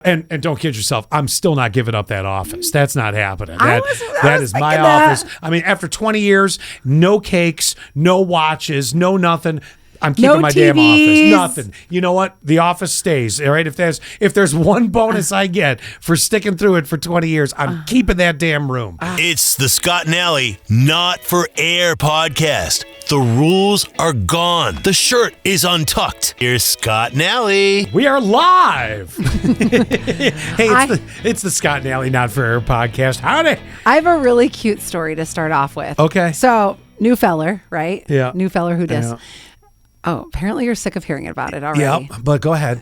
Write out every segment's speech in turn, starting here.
And don't kid yourself, I'm still not giving up that office. That's not happening. I That was is my thinking office. that. I mean, after 20 years, no cakes, no watches, no nothing. I'm keeping No my damn TVs. office. Nothing. You know what? The office stays. All right. If there's one bonus I get for sticking through it for 20 years, I'm keeping that damn room. It's the Scott and Alley Not For Air podcast. The rules are gone. The shirt is untucked. Here's Scott and Alley. We are live. Hey, it's the Scott and Alley Not For Air podcast. Howdy. I have a really cute story to start off with. Okay. So, new feller, right? Yeah. New feller who does. Yeah. Oh, apparently you're sick of hearing about it already. Yep. But go ahead.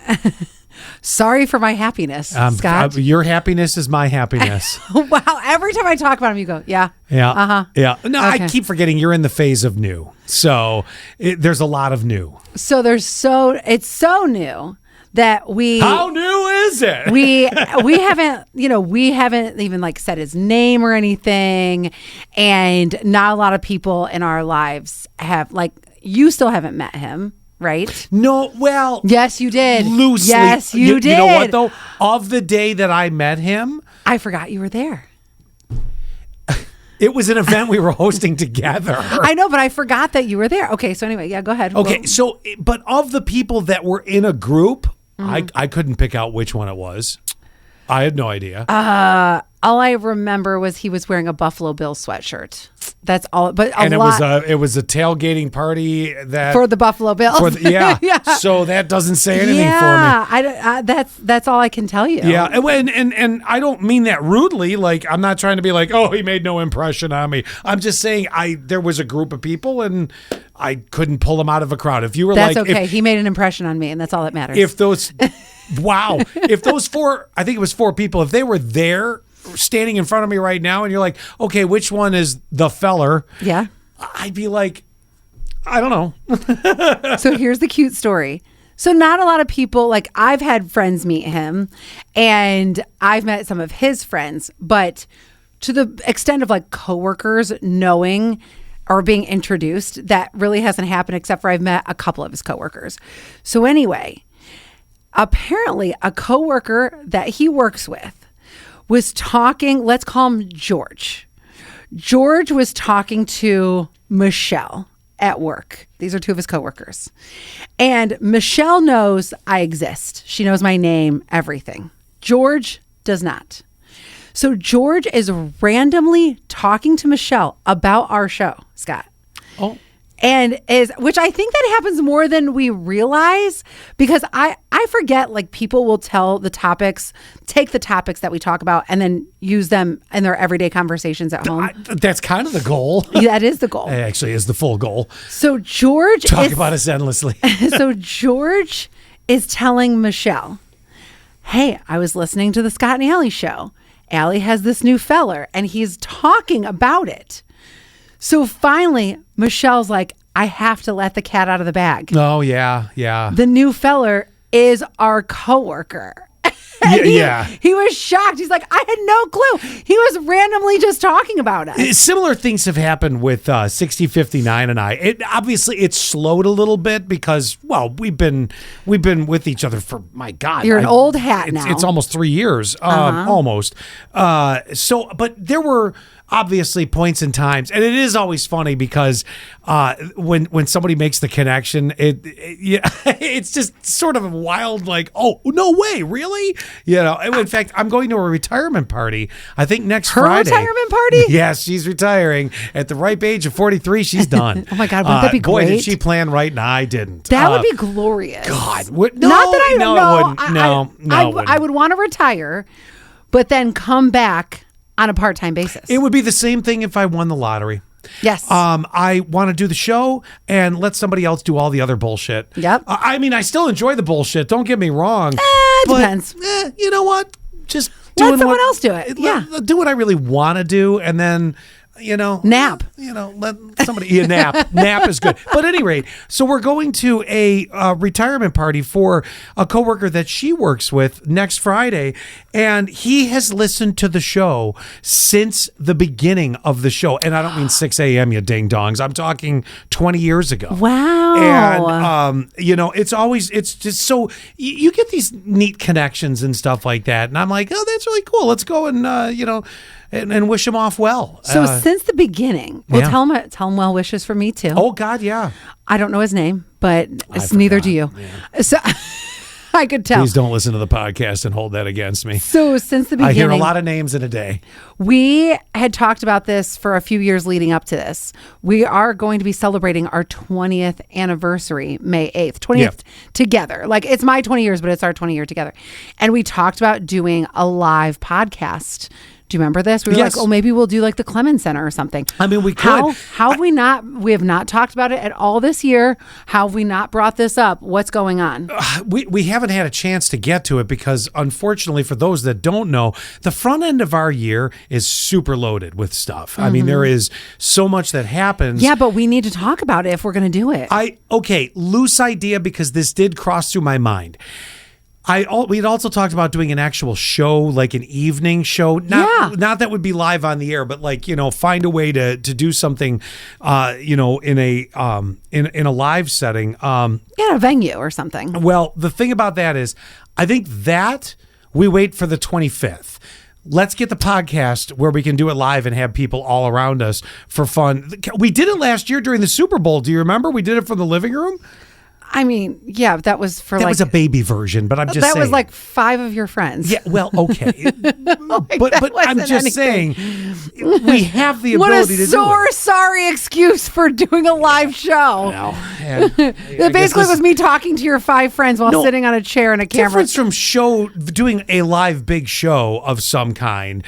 Sorry for my happiness, Scott. Your happiness is my happiness. Wow. Every time I talk about him, you go, yeah. Yeah. Uh-huh. Yeah. No, Okay. I keep forgetting you're in the phase of new. So there's a lot of new. So it's so new that we How new is it? we haven't even like said his name or anything, and not a lot of people in our lives have, like, you still haven't met him, right? No, well, Yes, you did. loosely. Yes, you did. You know what though? Of the day that I met him, I forgot you were there. it was an event we were hosting together. I know, but I forgot that you were there. Okay, so anyway, yeah, go ahead. Okay, Well, so but of the people that were in a group, Mm-hmm. I couldn't pick out which one it was. I had no idea. all I remember was he was wearing a Buffalo Bills sweatshirt. That's all. But and it was a tailgating party that for the Buffalo Bills. yeah. Yeah. So that doesn't say anything for me. Yeah, that's all I can tell you. Yeah, and I don't mean that rudely. Like, I'm not trying to be like, oh, he made no impression on me. I'm just saying there was a group of people and I couldn't pull him out of a crowd. If you were That's like, okay. He made an impression on me, and that's all that matters. if those, wow, if those four, I think it was four people, if they were there standing in front of me right now, and you're like, okay, which one is the feller? Yeah. I'd be like, I don't know. So here's the cute story. So not a lot of people, like, I've had friends meet him, and I've met some of his friends, but to the extent of like coworkers knowing or being introduced, that really hasn't happened, except for I've met a couple of his coworkers. So anyway, apparently a coworker that he works with was talking, let's call him George. George was talking to Michelle at work. These are two of his coworkers. And Michelle knows I exist. She knows my name, everything. George does not. So George is randomly talking to Michelle about our show, Scott. Oh. And which I think that happens more than we realize, because I forget, like, people will take the topics that we talk about and then use them in their everyday conversations at home. That's kind of the goal. That is the goal. It actually is the full goal. So George Talk about us endlessly. So George is telling Michelle, hey, I was listening to the Scott and Alley show. Alley has this new feller, and he's talking about it. So finally, Michelle's like, I have to let the cat out of the bag. Oh, yeah, yeah. The new feller is our coworker. Yeah. He was shocked. He's like, I had no clue. He was randomly just talking about us. Similar things have happened with 6059 and I. Obviously, it's slowed a little bit because, well, we've been with each other for, my God. You're an old hat now. It's almost 3 years, almost. But there were obviously points and times, and it is always funny because when somebody makes the connection, it's just sort of a wild, like, oh, no way, really? You know, in fact, I'm going to a retirement party, I think next Friday. Her retirement party? Yes, she's retiring. At the ripe age of 43, she's done. Oh my God, wouldn't that be Boy, great? did she plan right, and I didn't. That would be glorious. God. Not that I no, know. it wouldn't. No, it wouldn't. I would want to retire, but then come back on a part-time basis. It would be the same thing if I won the lottery. Yes. I want to do the show and let somebody else do all the other bullshit. Yep. I mean, I still enjoy the bullshit. Don't get me wrong. Depends. You know what? Just Let doing someone else do it. Yeah. Do what I really want to do, and then Nap. Let somebody nap. Nap is good. But at any rate, so we're going to a retirement party for a coworker that she works with next Friday, and he has listened to the show since the beginning of the show. And I don't mean 6 a.m. you ding dongs. I'm talking 20 years ago. Wow. And it's just so you get these neat connections and stuff like that. And I'm like, oh, that's really cool. Let's go and and wish him off well. So since the beginning, well, yeah. tell him well wishes for me too. Oh God, yeah. I don't know his name, but neither do you. Yeah. So I could tell. Please don't listen to the podcast and hold that against me. So since the beginning, I hear a lot of names in a day. We had talked about this for a few years leading up to this. We are going to be celebrating our 20th anniversary, May 8th, 20th together. Like it's my 20 years, but it's our 20 year together. And we talked about doing a live podcast. Do you remember this? We were yes. like, oh, maybe we'll do like the Clemens Center or something. I mean, we could. How have we not? We have not talked about it at all this year. How have we not brought this up? What's going on? We haven't had a chance to get to it because, unfortunately, for those that don't know, the front end of our year is super loaded with stuff. Mm-hmm. I mean, there is so much that happens. Yeah, but we need to talk about it if we're going to do it. Loose idea because this did cross through my mind. We'd also talked about doing an actual show, like an evening show. Not that would be live on the air, but like, find a way to do something, in a live setting. A venue or something. Well, the thing about that is, I think that we wait for the 25th. Let's get the podcast where we can do it live and have people all around us for fun. We did it last year during the Super Bowl. Do you remember? We did it from the living room. I mean, yeah, that was for that was a baby version, but I'm just saying. That was like 5 of your friends. Yeah, well, okay. but I'm just saying, we have the what ability to do it. What a sorry excuse for doing a live show. No. It basically was me talking to your 5 friends while sitting on a chair and a camera. Difference from doing a live big show of some kind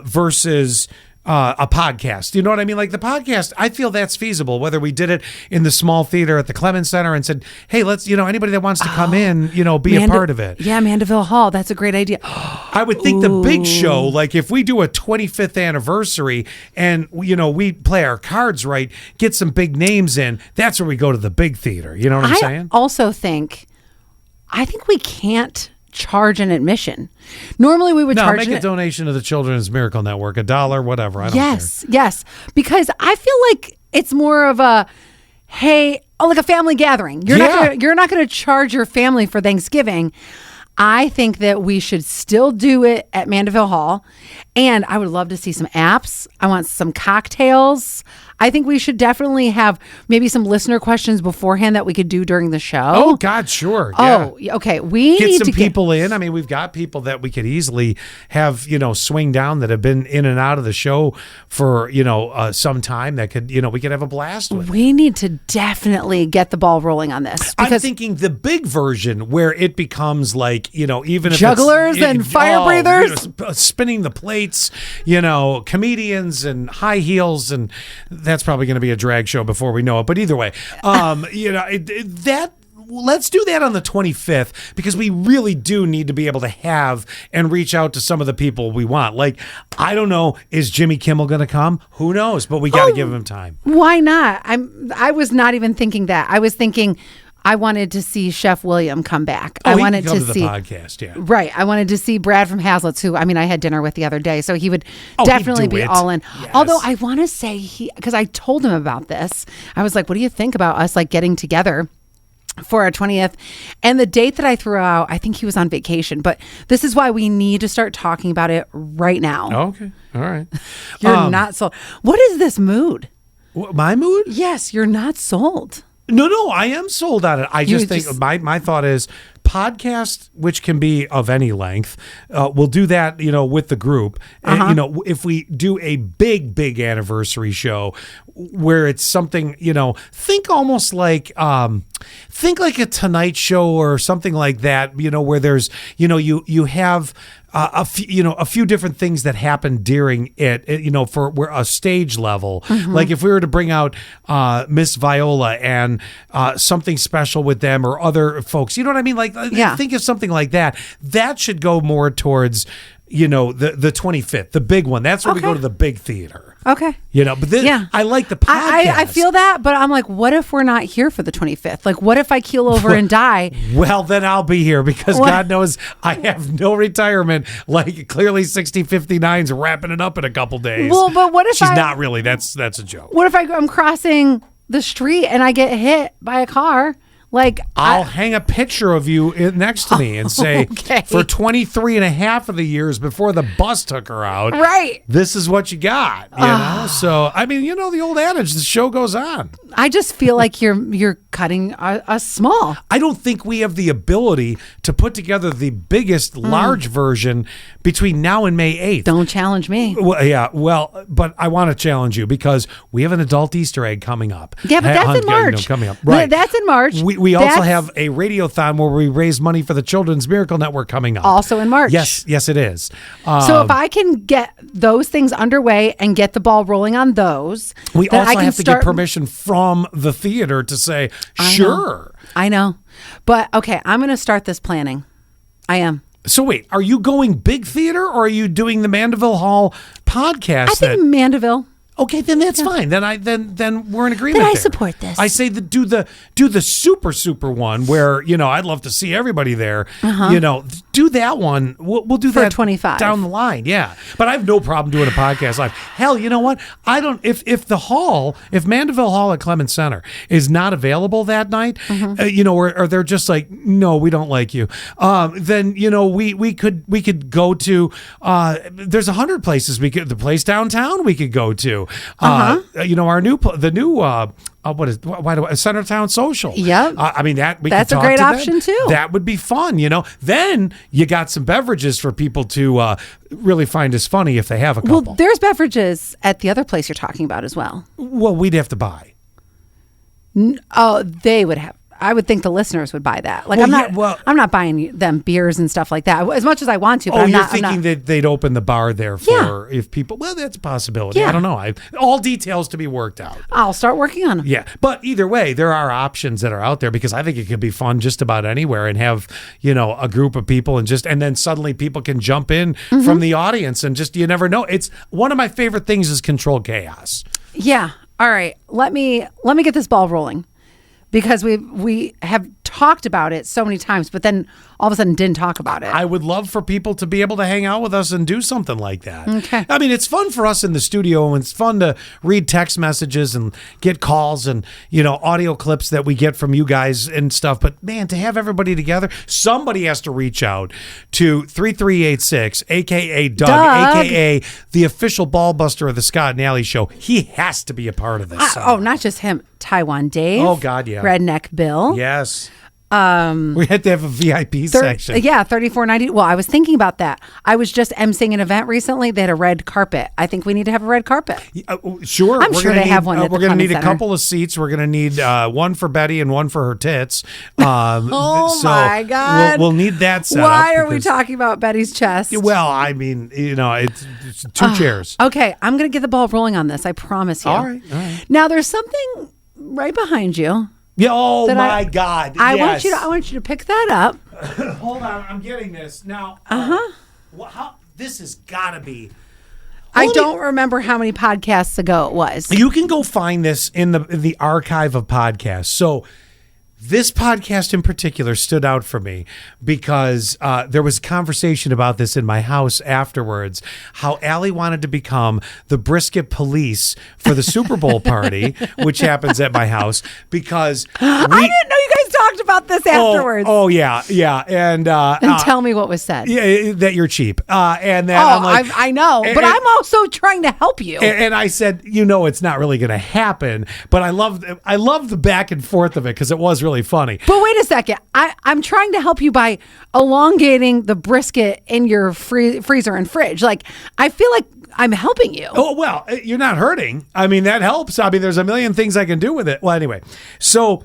versus a podcast. You know what I mean? Like the podcast, I feel that's feasible. Whether we did it in the small theater at the Clemens Center and said, hey, let's, anybody that wants to come in, be a part of it. Yeah, Mandeville Hall. That's a great idea. I would think the big show, like if we do a 25th anniversary and, we play our cards right, get some big names in, that's where we go to the big theater. You know what I'm saying? I think we can't charge an admission. Normally we would charge make a donation to the Children's Miracle Network, $1, whatever. I don't care. Yes. Because I feel like it's more of a, like a family gathering. You're not going to charge your family for Thanksgiving. I think that we should still do it at Mandeville Hall. And I would love to see some apps. I want some cocktails. I think we should definitely have maybe some listener questions beforehand that we could do during the show. Oh, God, sure. Yeah. Oh, okay. We get need some to people in. I mean, we've got people that we could easily have, swing down that have been in and out of the show for, some time that could, we could have a blast with. We need to definitely get the ball rolling on this. I'm thinking the big version where it becomes like, even if jugglers and fire breathers, spinning the plates, comedians and high heels, and that's probably going to be a drag show before we know it. But either way, let's do that on the 25th because we really do need to be able to have and reach out to some of the people we want. Like, I don't know, is Jimmy Kimmel going to come? Who knows? But we got to give him time. Why not? I was not even thinking that. I was thinking I wanted to see Chef William come back. Oh, I wanted to see the podcast, yeah. Right. I wanted to see Brad from Hazlitt's, who I had dinner with the other day, so he would definitely be all in. Yes. Although I want to say because I told him about this, I was like, "What do you think about us like getting together for our 20th?" And the date that I threw out, I think he was on vacation, but this is why we need to start talking about it right now. Oh, okay. All right. You're not sold. What is this mood? My mood? Yes, you're not sold. No, I am sold on it. I just think my thought is podcast, which can be of any length. We'll do that, with the group. And, if we do a big anniversary show where it's something, think almost like, think like a Tonight Show or something like that, where there's, you have a few different things that happen during it, for a stage level. Mm-hmm. Like if we were to bring out Miss Viola and something special with them or other folks, you know what I mean? Like, think of something like that. That should go more towards the 25th, the big one. That's where we go to the big theater. Okay. But I like the podcast. I feel that, but I'm like, what if we're not here for the 25th? Like, what if I keel over and die? Well, then I'll be here because God knows I have no retirement. Like, clearly 6059's wrapping it up in a couple days. Well, but what if she's not really? That's a joke. What if I'm crossing the street and I get hit by a car? Like, I'll hang a picture of you next to me and say, for 23 and a half of the years before the bus took her out, right, this is what you got, know? So, I mean, the old adage, the show goes on. I just feel like you're cutting us small. I don't think we have the ability to put together the biggest large version between now and May 8th. Don't challenge me. Well, but I want to challenge you because we have an adult Easter egg coming up. Yeah, but that's in March. Coming up. Right. That's in March. We also have a radiothon where we raise money for the Children's Miracle Network coming up. Also in March. Yes, it is. So if I can get those things underway and get the ball rolling on those, we also have to get permission from the theater to say, sure. I know. But okay, I'm going to start this planning. I am. So wait, are you going big theater or are you doing the Mandeville Hall podcast? I think Mandeville. Okay, then that's fine. Then we're in agreement. Then I there. support this. I say do the super one where I'd love to see everybody there. Do that one. We'll do that for 25 down the line. Yeah, but I have no problem doing a podcast live. Hell, you know what? I don't. If Mandeville Hall at Clements Center is not available that night, or they're just like, no, we don't like you. Then we could go to. There's 100 places the place downtown we could go to. Our new Centertown Social. Yep. I mean that's a great option too. That would be fun. Then you got some beverages for people to really find us funny if they have a couple. Well, there's beverages at the other place you're talking about as well. Well, we'd have to buy. They would have. I would think the listeners would buy that. Like, I'm not buying them beers and stuff like that as much as I want to. But you're thinking that they'd open the bar there for if people. Well, that's a possibility. Yeah. I don't know. All details to be worked out. I'll start working on them. Yeah, but either way, there are options that are out there because I think it could be fun just about anywhere and have a group of people and then suddenly people can jump in from the audience and you never know. It's one of my favorite things is controlled chaos. Yeah. All right. Let me get this ball rolling. Because we have talked about it so many times, but then all of a sudden didn't talk about it. I would love for people to be able to hang out with us and do something like that. Okay. I mean, it's fun for us in the studio, and it's fun to read text messages and get calls and, audio clips that we get from you guys and stuff. But, man, to have everybody together, somebody has to reach out to 3386, a.k.a. Doug, a.k.a. the official ball buster of the Scott and Allie Show. He has to be a part of this. Not just him. Taiwan Dave. Oh, God, yeah. Redneck Bill. Yes. We had to have a VIP section. Yeah, $34.90. Well, I was thinking about that. I was just emceeing an event recently. They had a red carpet. I think we need to have a red carpet. Sure. I'm sure they have one at the We're going to need Center. a couple of seats. We're going to need one for Betty and one for her tits. My God. We'll need that set Why are we talking about Betty's chest? Well, I mean, it's two chairs. Okay, I'm going to get the ball rolling on this. I promise you. All right. Now, there's something right behind you. Yeah, my God. I want you to pick that up. Hold on, I'm getting this. Now, this has got to be. I don't remember how many podcasts ago it was. You can go find this in the archive of podcasts. So this podcast in particular stood out for me because there was a conversation about this in my house afterwards, how Allie wanted to become the brisket police for the Super Bowl party, which happens at my house, because I didn't know you guys talked about this afterwards. Oh yeah. And tell me what was said. Yeah, that you're cheap. And then I'm like, I know, but I'm also trying to help you. And I said, it's not really going to happen, but I love the back and forth of it because it was really funny. But wait a second. I'm trying to help you by elongating the brisket in your freezer and fridge. Like, I feel like I'm helping you. Oh, well, you're not hurting. I mean, that helps. I mean, there's a million things I can do with it. Well, anyway, so...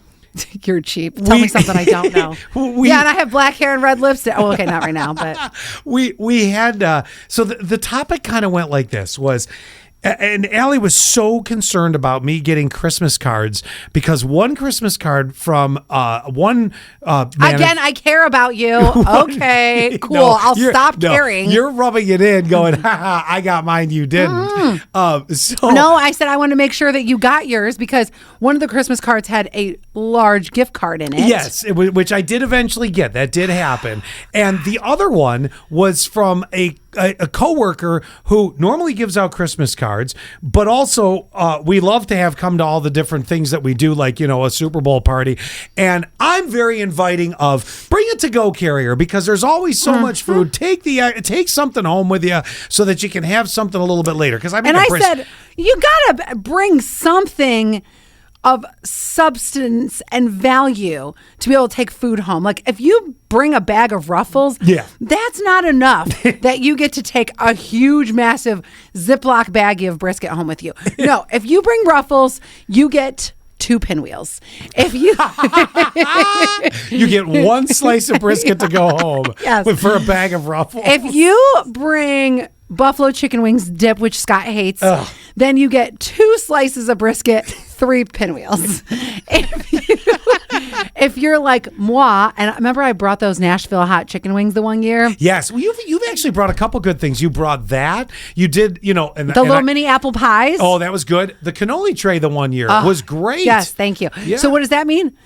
You're cheap. Tell me something I don't know. And I have black hair and red lipstick. Oh, okay, not right now, but... We had... so the topic kind of went like this, was... And Allie was so concerned about me getting Christmas cards because one Christmas card from one Again, I care about you. Okay, cool. No, I'll stop caring. You're rubbing it in, going, "Ha ha! I got mine, you didn't." No, I said I want to make sure that you got yours because one of the Christmas cards had a large gift card in it. Yes, which I did eventually get. That did happen. And the other one was from a coworker who normally gives out Christmas cards, but also we love to have come to all the different things that we do, like, a Super Bowl party. And I'm very inviting of bring a to-go carrier because there's always so much food. Take something home with you so that you can have something a little bit later. Because I said you gotta bring something of substance and value to be able to take food home. Like if you bring a bag of Ruffles, that's not enough that you get to take a huge, massive Ziploc baggie of brisket home with you. No, if you bring Ruffles, you get 2 pinwheels. If you you get 1 slice of brisket to go home for a bag of Ruffles. If you bring buffalo chicken wings dip, which Scott hates, then you get 2 slices of brisket, 3 pinwheels. If you're like moi, and remember I brought those Nashville hot chicken wings the one year? Yes. Well, you've actually brought a couple good things. You brought that. You did, and the little mini apple pies. Oh, that was good. The cannoli tray the one year was great. Yes, thank you. Yeah. So what does that mean?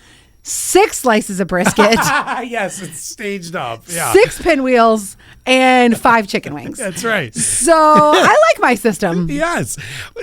6 slices of brisket. Yes, it's staged up. Yeah. 6 pinwheels and 5 chicken wings. That's right. So I like my system. Yes.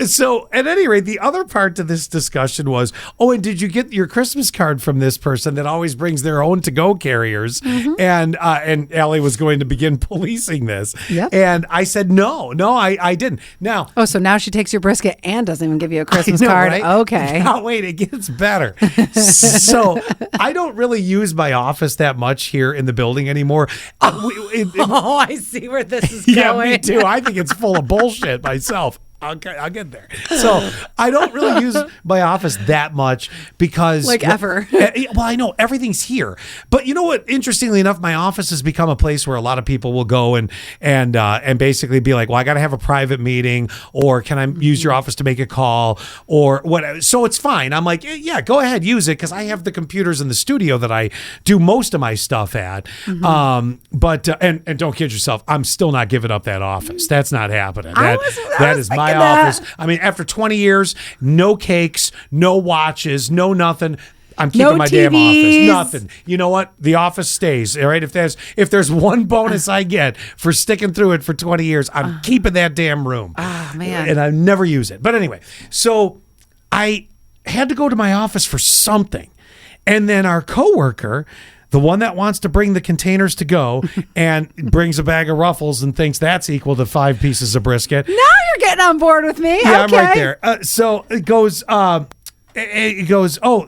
So at any rate, the other part to this discussion was, and did you get your Christmas card from this person that always brings their own to-go carriers? Mm-hmm. And Allie was going to begin policing this. Yep. And I said, no, I didn't. Now. Oh, so now she takes your brisket and doesn't even give you a Christmas card? Right? Okay. Now, wait, it gets better. So I don't really use my office that much here in the building anymore. I see where this is going. Yeah, me too. I think it's full of bullshit myself. Okay, I'll get there. So I don't really use my office that much because ever. Well, I know everything's here, but you know what? Interestingly enough, my office has become a place where a lot of people will go and basically be like, "Well, I got to have a private meeting, or can I use your office to make a call, or whatever?" So it's fine. I'm like, "Yeah, go ahead, use it," because I have the computers in the studio that I do most of my stuff at. Mm-hmm. But don't kid yourself, I'm still not giving up that office. That's not happening. That is my office. I mean, after 20 years, no cakes, no watches, no nothing. I'm keeping my damn office. Nothing. You know what? The office stays. All right. If there's one bonus I get for sticking through it for 20 years, I'm keeping that damn room. Oh, man. And I never use it. But anyway, so I had to go to my office for something. And then our coworker, the one that wants to bring the containers to go and brings a bag of Ruffles and thinks that's equal to 5 pieces of brisket. Now you're getting on board with me. Yeah, okay. I'm right there. So it goes,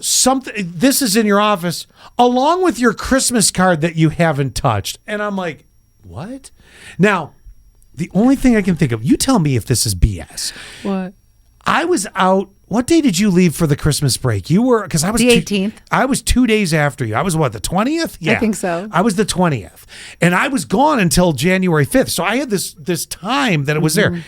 something. This is in your office along with your Christmas card that you haven't touched. And I'm like, what? Now, the only thing I can think of, you tell me if this is BS. What? I was out. What day did you leave for the Christmas break? You were, because I was the 18th. I was 2 days after you. I was the 20th? Yeah, I think so. I was the 20th, and I was gone until January 5th. So I had this time that it was there.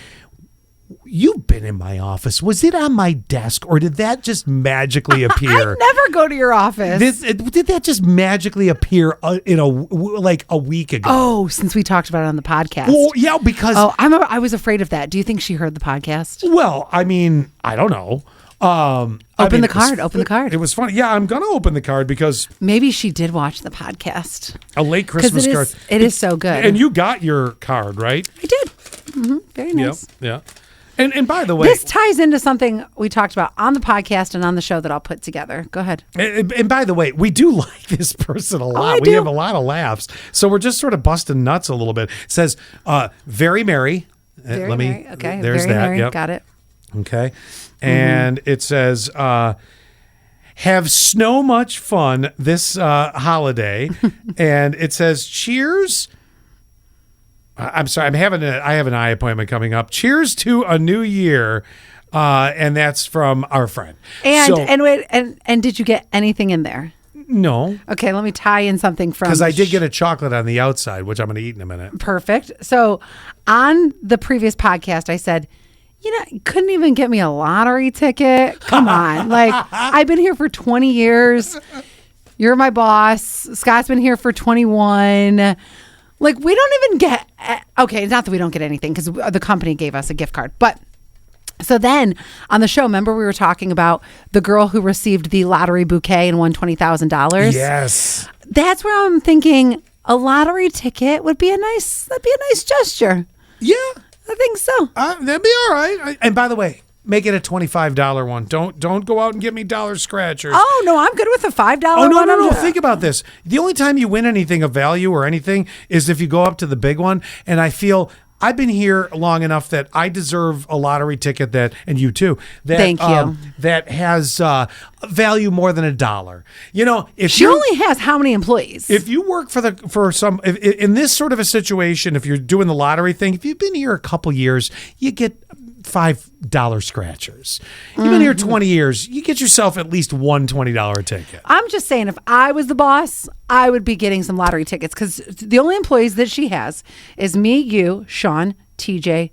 You've been in my office. Was it on my desk, or did that just magically appear? I never go to your office. Did that just magically appear a week ago? Oh, since we talked about it on the podcast. Well, yeah, because I was afraid of that. Do you think she heard the podcast? Well, I mean, I don't know. Open the card. It was funny. Yeah, I'm going to open the card because maybe she did watch the podcast. A late Christmas card. It is so good. And you got your card, right? I did. Mm-hmm. Very nice. Yeah. And by the way, this ties into something we talked about on the podcast and on the show that I'll put together. Go ahead. And by the way, we do like this person a lot. We have a lot of laughs. So we're just sort of busting nuts a little bit. It says, very merry. Very merry. Okay. There's very that. Merry. Yep. Got it. Okay. And it says, have so much fun this holiday. And it says, cheers. I'm sorry. I have an eye appointment coming up. Cheers to a new year. And that's from our friend. And did you get anything in there? No. Okay, let me tie in something from... Because I did get a chocolate on the outside, which I'm going to eat in a minute. Perfect. So on the previous podcast, I said, you couldn't even get me a lottery ticket. Come on. Like, I've been here for 20 years. You're my boss. Scott's been here for 21. Like, we don't even get, okay, it's not that we don't get anything because the company gave us a gift card. But so then on the show, remember we were talking about the girl who received the lottery bouquet and won $20,000? Yes. That's where I'm thinking a lottery ticket would be a nice gesture. Yeah. I think so. That'd be all right. And by the way, make it a $25 one. Don't go out and get me dollar scratchers. Oh, no, I'm good with a $5 Oh, no, one. no. Think about this. The only time you win anything of value or anything is if you go up to the big one. And I feel I've been here long enough that I deserve a lottery ticket and you too. Thank you. That has value more than $1. You know, if She only has how many employees? If you work in this sort of a situation, if you're doing the lottery thing, if you've been here a couple years, you get $5 scratchers. You've been here 20 years, you get yourself at least one $20 ticket. I'm just saying, if I was the boss, I would be getting some lottery tickets because the only employees that she has is me, you, Sean, TJ,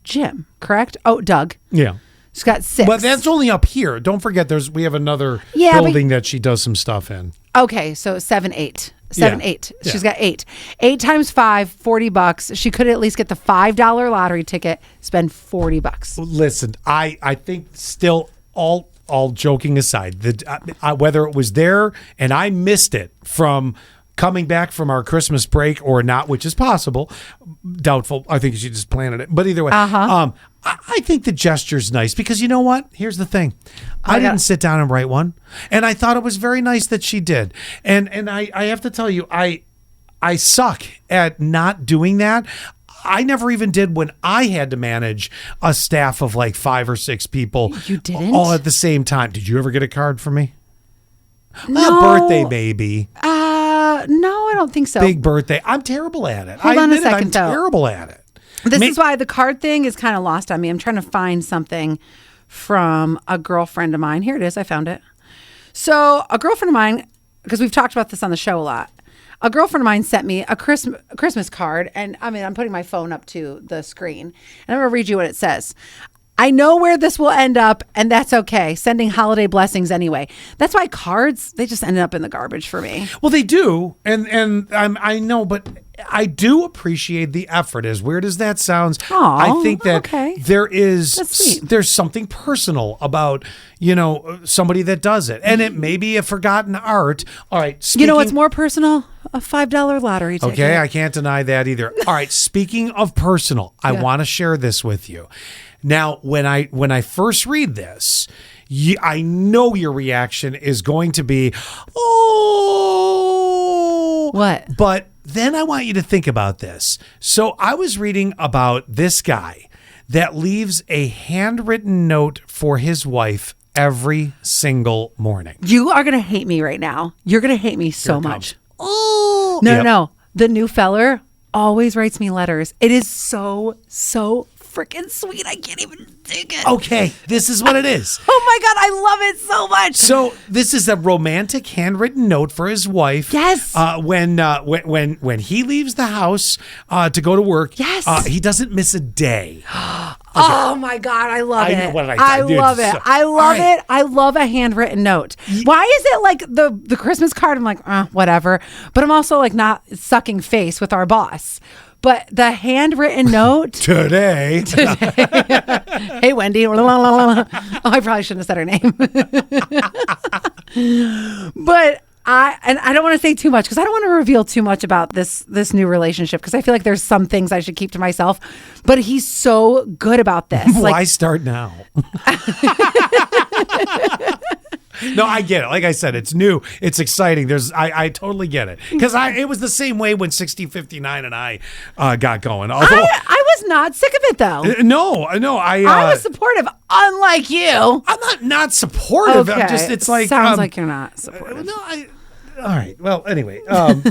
Jim, correct? Oh, Doug. Yeah. She's got 6. But that's only up here. Don't forget, we have another building that she does some stuff in. Okay, so 7, 8. 7, Yeah. 8. Yeah. She's got 8. 8 times 5, $40. She could at least get the $5 lottery ticket, spend $40. Listen, I think still all joking aside, whether it was there and I missed it from coming back from our Christmas break or not, which is possible, doubtful. I think she just planted it. But either way, I think the gesture's nice because you know what? Here's the thing. I didn't sit down and write one. And I thought it was very nice that she did. And I have to tell you, I suck at not doing that. I never even did when I had to manage a staff of like 5 or 6 people. You didn't? All at the same time. Did you ever get a card from me? No. A birthday, maybe. No, I don't think so. Big birthday. I'm terrible at it. Hold on a admit second, I'm though. terrible at it. This is why the card thing is kind of lost on me. I'm trying to find something from a girlfriend of mine. Here it is. I found it. So a girlfriend of mine, because we've talked about this on the show a lot, a girlfriend of mine sent me a Christmas card. And I mean, I'm putting my phone up to the screen. And I'm going to read you what it says. I know where this will end up, and that's okay. Sending holiday blessings anyway. That's why cards, they just ended up in the garbage for me. Well, they do, and I know, but I do appreciate the effort. As weird as that sounds, I think that That's sweet. there's something personal about somebody that does it, and it may be a forgotten art. All right, You know what's more personal? A $5 lottery ticket. Okay, I can't deny that either. All right, speaking of personal, I want to share this with you. Now, when I first read this, I know your reaction is going to be, oh. What? But then I want you to think about this. So I was reading about this guy that leaves a handwritten note for his wife every single morning. You are going to hate me right now. You're going to hate me so much. Oh. No. The new feller always writes me letters. It is so freaking sweet. I can't even dig it. Okay, this is what it is. Oh my God, I love it so much. So this is a romantic handwritten note for his wife. Yes. When he leaves the house to go to work. Yes. He doesn't miss a day. Oh my God, I love it. What did I dude, love it. so- I love it. I love a handwritten note. Why is it like the Christmas card? I'm like, whatever. But I'm also like not sucking face with our boss. But the handwritten note Today. Hey, Wendy. Oh, I probably shouldn't have said her name. But I don't want to say too much because I don't want to reveal too much about this new relationship because I feel like there's some things I should keep to myself. But he's so good about this. Why start now? No, I get it. Like I said, it's new. It's exciting. I totally get it. Because it was the same way when 6059 and I got going. Although, I was not sick of it though. No. I was supportive, unlike you. I'm not supportive. Okay. I'm just, it's like. Sounds like you're not supportive. No, all right. Well, anyway. Okay.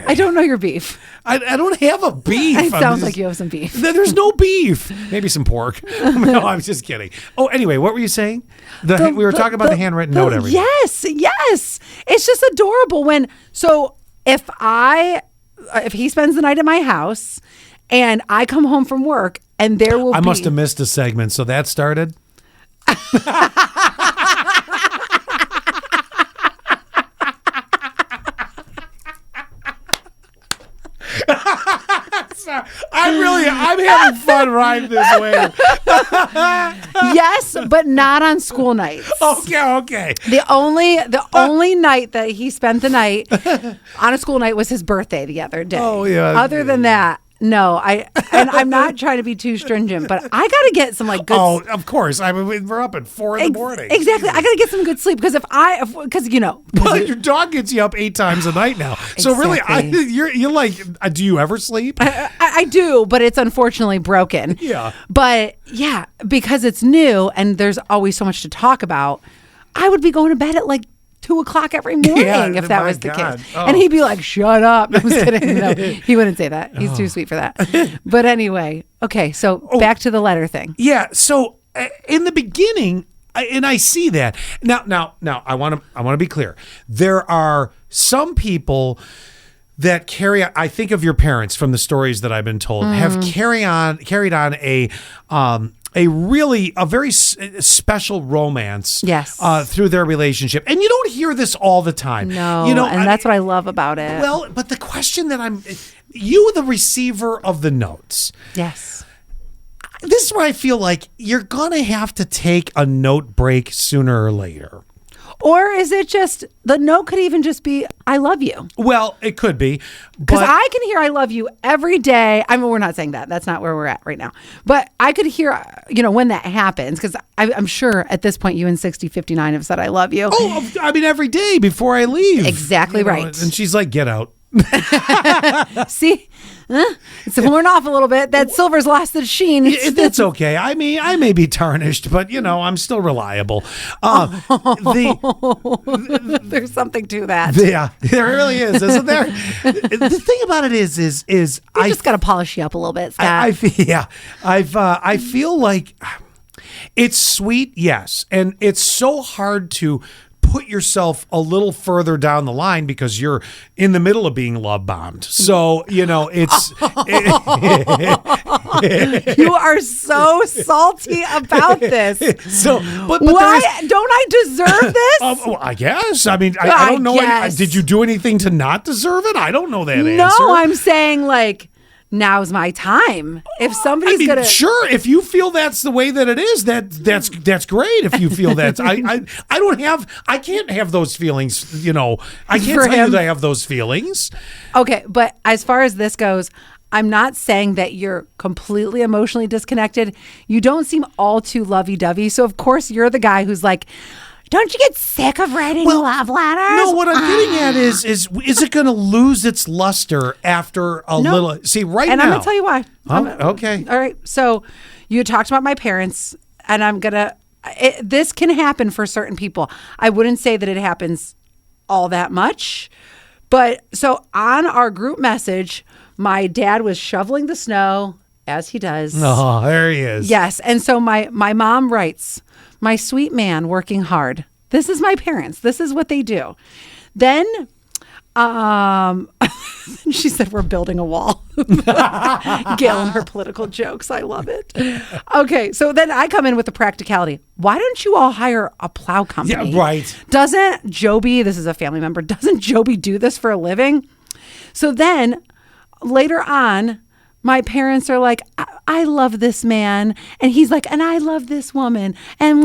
I don't know your beef. I don't have a beef. It sounds like you have some beef. There's no beef. Maybe some pork. No, I'm just kidding. Oh, anyway, what were you saying? We were talking about the handwritten note every day. Yes. It's just adorable if I if he spends the night at my house and I come home from work and there will I be... must have missed a segment. So that started? I'm having fun riding this wave. Yes, but not on school nights. Okay. The only night that he spent the night on a school night was his birthday the other day. Oh, yeah. Other than that, no. I'm not trying to be too stringent, but I got to get some like good. Oh, of course. I mean, we're up at 4 in the morning. Exactly. I got to get some good sleep because because you know. Well, your dog gets you up 8 times a night now. So really, you're like, do you ever sleep? I do, but it's unfortunately broken. Yeah. But yeah, because it's new and there's always so much to talk about, I would be going to bed at like 2:00 every morning if that was the case. Oh. And he'd be like, shut up. I was kidding. No, he wouldn't say that. He's too sweet for that. But anyway, okay, so back to the letter thing. Yeah. So in the beginning, and I see that now. I want to be clear. There are some people that carry. I think of your parents from the stories that I've been told have carried on a very special romance. Yes. Through their relationship, and you don't hear this all the time. No, you know, and that's what I love about it. Well, but the question that you, the receiver of the notes. Yes. This is where I feel like you're gonna have to take a note break sooner or later. Or is it just, the note could even just be, I love you. Well, it could be. Because I can hear I love you every day. I mean, we're not saying that. That's not where we're at right now. But I could hear, when that happens, because I'm sure at this point you and 6059 have said I love you. Oh, I mean, every day before I leave. Exactly right. And she's like, get out. See? It's worn off a little bit. That silver's lost its sheen. That's okay. I mean, I may be tarnished, but, I'm still reliable. There's something to that. Yeah, there really is, isn't there? The thing about it is I just got to polish you up a little bit, Scott. I feel like it's sweet, yes, and it's so hard to put yourself a little further down the line because you're in the middle of being love bombed. So, it's you are so salty about this. So, but why don't I deserve this? Well, I guess. I mean, I don't know. Did you do anything to not deserve it? I don't know that answer. No, I'm saying like, now's my time. If somebody's gonna, sure. If you feel that's the way that it is, that's great. If you feel that, I can't have those feelings. I can't tell you that I have those feelings. Okay, but as far as this goes, I'm not saying that you're completely emotionally disconnected. You don't seem all too lovey-dovey. So of course you're the guy who's like, don't you get sick of writing love letters? No, what I'm getting at is it going to lose its luster after a little? See, right and now. I'm going to tell you why. Okay. All right. So you talked about my parents, and I'm going to, this can happen for certain people. I wouldn't say that it happens all that much. But so on our group message, my dad was shoveling the snow, as he does. Oh, there he is. Yes. And so my mom writes, my sweet man working hard. This is my parents. This is what they do. Then she said, we're building a wall. Gail and her political jokes. I love it. Okay. So then I come in with the practicality. Why don't you all hire a plow company? Yeah, right. Doesn't Joby, this is a family member, doesn't Joby do this for a living? So then later on, my parents are like, I love this man. And he's like, and I love this woman. And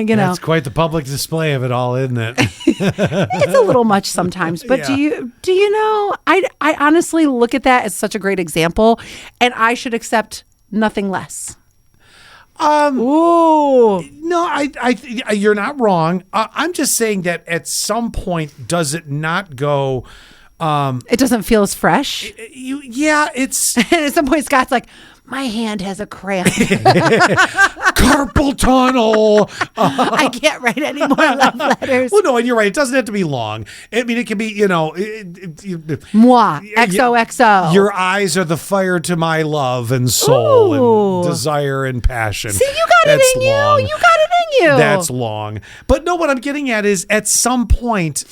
That's quite the public display of it all, isn't it? It's a little much sometimes. But Yeah. do you know, I honestly look at that as such a great example, and I should accept nothing less. Ooh. No, you're not wrong. I'm just saying that at some point, does it not go? It doesn't feel as fresh. It's And at some point, Scott's like, my hand has a cramp. carpal tunnel. I can't write any more love letters. Well, no, and you're right. It doesn't have to be long. I mean, it can be, Moi, XOXO. Your eyes are the fire to my love and soul Ooh. and desire and passion. See, you got it in long. you. You got it in you. That's long. But no, what I'm getting at is at some point,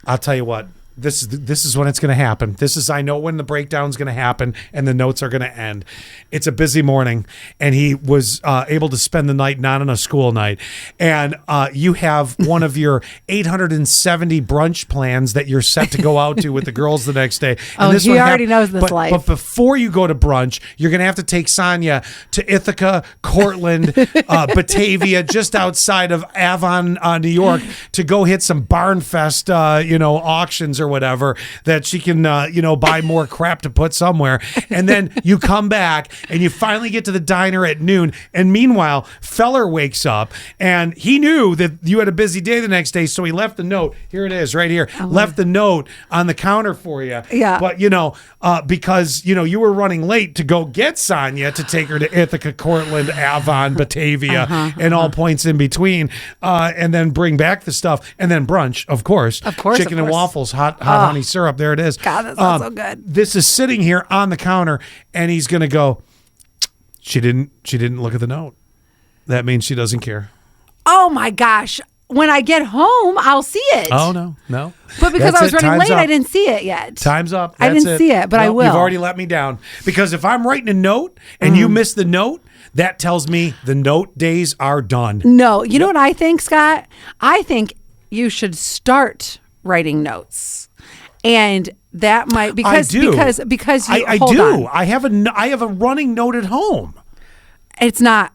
I'll tell you what. this is when it's going to happen. I know when the breakdown's going to happen and the notes are going to end. It's a busy morning, and he was able to spend the night not on a school night. And you have one of your 870 brunch plans that you're set to go out to with the girls the next day. And he already knows this life. But before you go to brunch, you're going to have to take Sonia to Ithaca, Cortland, Batavia, just outside of Avon, New York, to go hit some Barnfest, auctions or whatever, that she can, buy more crap to put somewhere. And then you come back and you finally get to the diner at noon. And meanwhile, Feller wakes up and he knew that you had a busy day the next day. So he left the note. Here it is right here. Left the note on the counter for you. Yeah. But, because, you were running late to go get Sonia to take her to Ithaca, Cortland, Avon, Batavia, and all points in between, and then bring back the stuff. And then brunch, of course. Chicken and waffles, hot honey syrup. There it is. God, that sounds so good. This is sitting here on the counter, and he's going to go, she didn't look at the note. That means she doesn't care. Oh, my gosh. When I get home, I'll see it. Oh, no. But because I was running late, up. I didn't see it yet. Time's up. I didn't see it, but I will. You've already let me down. Because if I'm writing a note and you miss the note, that tells me the note days are done. No. You know what I think, Scott? I think you should start writing notes. And that might because you I hold do. on. I have a running note at home. It's not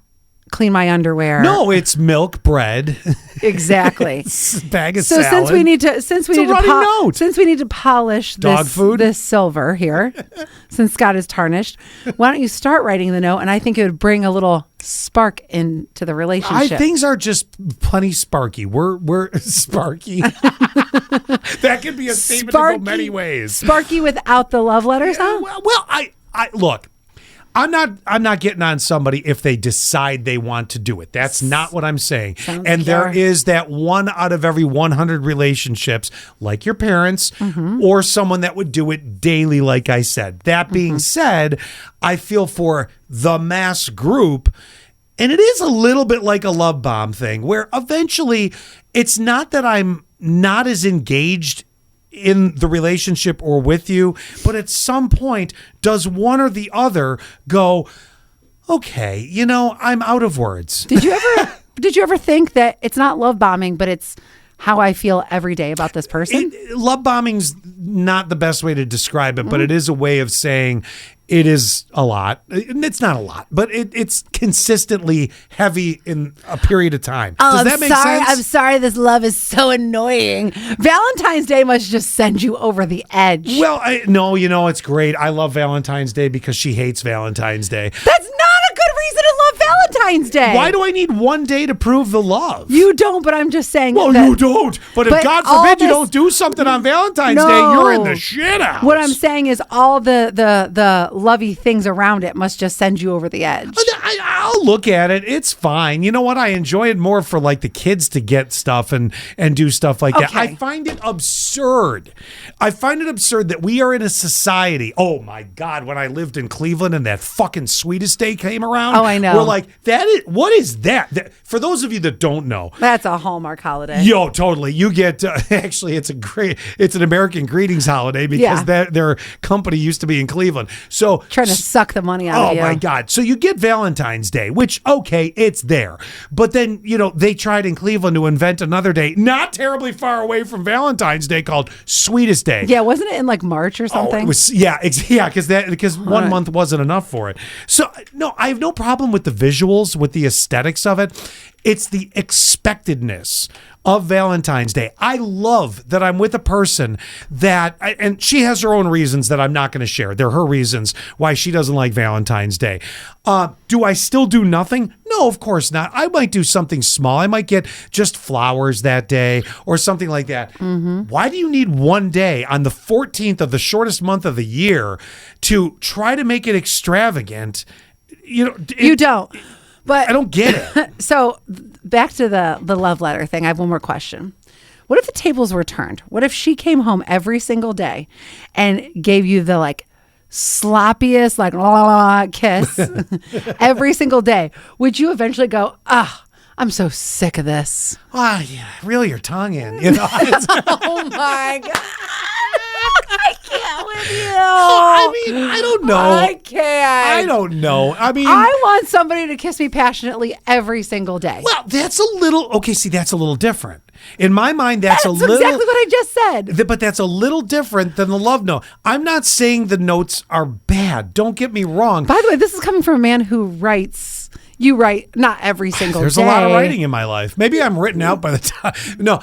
clean my underwear. No, it's milk, bread. Exactly. Bag of so salad. since we need to polish this silver here, since Scott is tarnished, why don't you start writing the note? And I think it would bring a little spark into the relationship. Things are just plenty sparky. We're sparky. That could be a statement in many ways. Sparky without the love letters, huh? Well, I look. I'm not getting on somebody if they decide they want to do it. That's not what I'm saying. And there is that 1 out of every 100 relationships, like your parents or someone that would do it daily, like I said. That being said, I feel for the mass group, and it is a little bit like a love bomb thing, where eventually it's not that I'm not as engaged in the relationship or with you, but at some point does one or the other go, okay, I'm out of words. Did you ever think that it's not love bombing, but it's how I feel every day about this person? Love bombing's not the best way to describe it, but it is a way of saying it is a lot. It's not a lot, but it's consistently heavy in a period of time. Does that make sense? I'm sorry this love is so annoying. Valentine's Day must just send you over the edge. Well, no, it's great. I love Valentine's Day because she hates Valentine's Day. That's not a good reason to love Valentine's Day. Why do I need one day to prove the love? You don't, but I'm just saying. Well, you don't. But if God forbid you don't do something on Valentine's Day, you're in the shit house. What I'm saying is all the lovey things around it must just send you over the edge. I'll look at it. It's fine. You know what? I enjoy it more for like the kids to get stuff and do stuff like that. I find it absurd. That we are in a society. Oh my God. When I lived in Cleveland and that fucking Sweetest Day came around. Oh, I know. We're like, what is that? For those of you that don't know. That's a Hallmark holiday. Yo, totally. You get, actually, it's an American Greetings holiday because their company used to be in Cleveland. So trying to suck the money out of you. Oh my God. So you get Valentine's Day, which, okay, it's there. But then, they tried in Cleveland to invent another day, not terribly far away from Valentine's Day, called Sweetest Day. Yeah, wasn't it in like March or something? Oh, it was, because 1 month wasn't enough for it. So, no, I have no problem with the visuals, with the aesthetics of it. It's the expectedness of Valentine's Day. I love that I'm with a person and she has her own reasons that I'm not going to share. They're her reasons why she doesn't like Valentine's Day. Do I still do nothing? No, of course not. I might do something small. I might get just flowers that day or something like that. Why do you need one day on the 14th of the shortest month of the year to try to make it extravagant? You don't. But I don't get it. So back to the love letter thing. I have one more question. What if the tables were turned? What if she came home every single day and gave you the sloppiest kiss every single day? Would you eventually go, I'm so sick of this? Reel your tongue in. Oh my God. I can't with you. I mean, I don't know. I can't. I don't know. I mean, I want somebody to kiss me passionately every single day. well, that's a little, okay, see, that's a little different. In my mind, that's a little. exactly what I just said. But that's a little different than the love note. I'm not saying the notes are bad. Don't get me wrong. By the way, this is coming from a man who writes. You write not every single There's day. a lot of writing in my life. Maybe I'm written out by the time. No.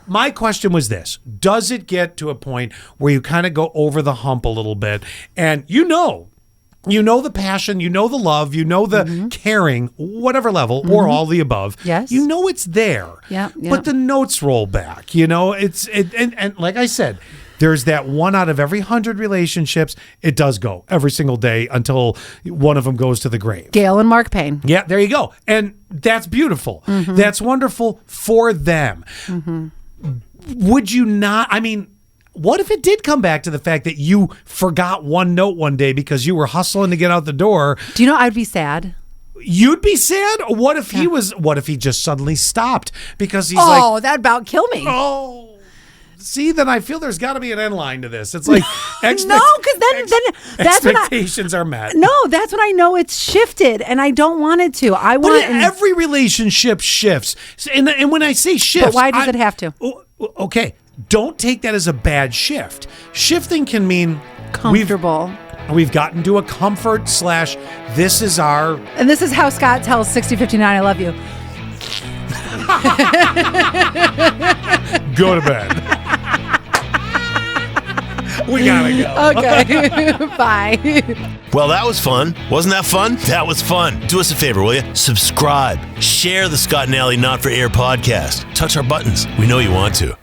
My question was this: does it get to a point where you kind of go over the hump a little bit, and you know the passion, you know the love, you know the caring, whatever level, or all the above. Yes. You know it's there. Yeah. But the notes roll back. You know, and like I said, there's that 1 out of every 100 relationships. It does go every single day until one of them goes to the grave. Gail and Mark Payne. Yeah, there you go. And that's beautiful. That's wonderful for them. Would you not? I mean, what if it did come back to the fact that you forgot one note one day because you were hustling to get out the door? Do you know I'd be sad? You'd be sad? What if what if he just suddenly stopped because he's like, Oh, that'd about kill me. oh. See, then I feel there's got to be an end line to this. It's like No, because then that's when expectations are met. No, that's when I know it's shifted, and I don't want it to. I But want. every relationship shifts. And when I say shifts. But why does it have to? Okay. Don't take that as a bad shift. Shifting can mean Comfortable. We've gotten to a comfort / this is our. And this is how Scott tells 6059 I love you. Go to bed. We gotta go. Okay. Bye. Well, that was fun. Wasn't that fun? That was fun. Do us a favor, will you? Subscribe. Share the Scott and Allie Not for Air podcast. Touch our buttons. We know you want to.